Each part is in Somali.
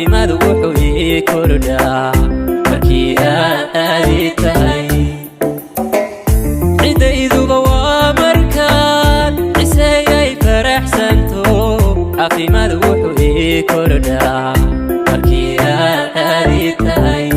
caafimaadu wuxuu ii kordhaa markii aad aaditahay cidayduba waa markaan cisayay faraxsanto caafimaadu wuxuu ii kordhaa markii aad aaditahay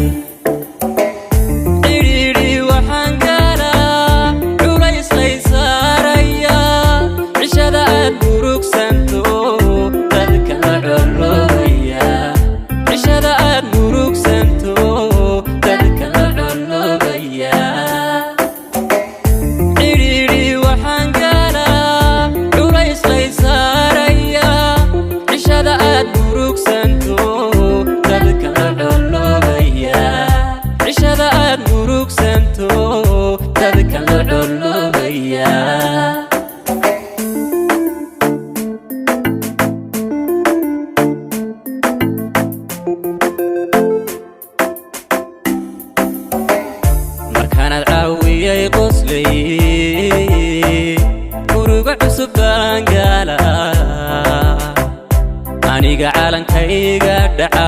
aniga calankayga dhaca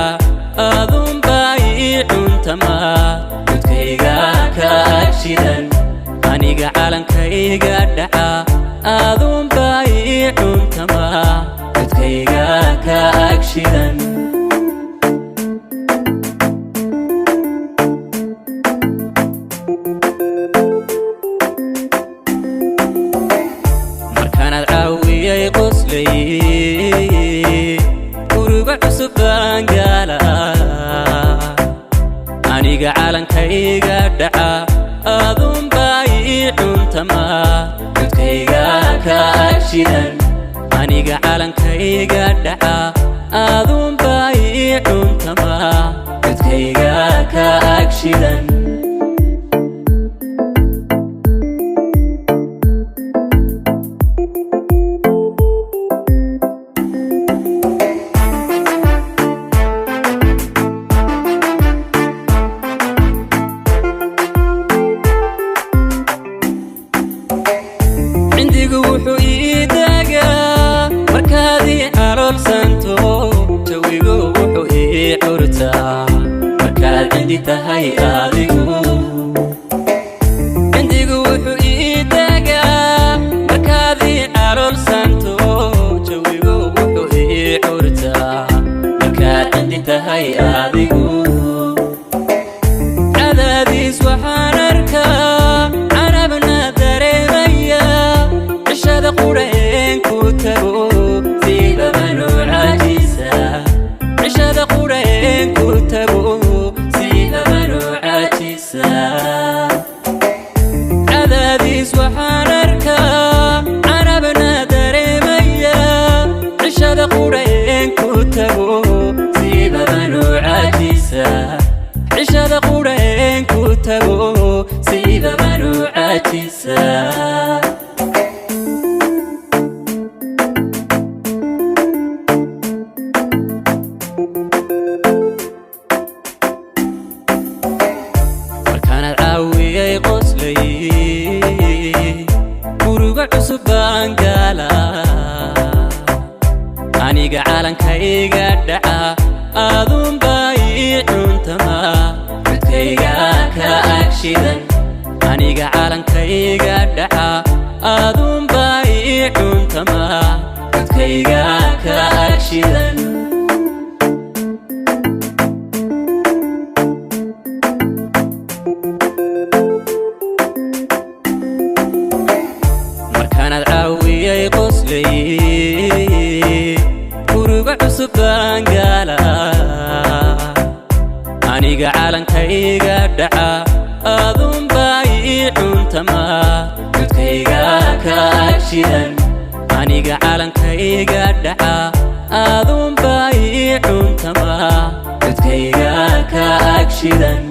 adun bay cuntama codkayga ka agshidan aniga calankayga dhaca adun bay cuntama codkayga ka agshidan markaanad caawiyay qoslay aniga calankayga dhaca adun bay cuntama codkayga ka agshidan aniga calankayga dhaca adun bay cuntama codkayga ka agshidan wuxuu ii dagaa markaadii caloolsanto jawigu wuxuu ii curtaa markaad cindi tahay adigu cindigu wuxuu ii dagaa markaadii caloolsanto jawigu wuxuu ii curtaa markaad cindi tahay adigu cadaadiis waxaan arkaa carabna dareemaya قرين كتبو سيب منو عاجزة عشاد قرين كتبو سيب منو عاجزة عذابيس وحانركا عربنا دريميا عشاد قرين كتبو سيب منو عاجزة عشاد قرين كتبو سيب منو عاجزة aniga calankayga dhaca adun bay cuntama codkayga ka agshidan aniga calankayga dhaca adun bay cuntama codkayga ka agshidan markaanad caawiyay qoslay aniga calankayga dhaca adun bay cuntama codkayga ka agshidan aniga calankayga dhaca adun bay cuntama codkayga ka agshidan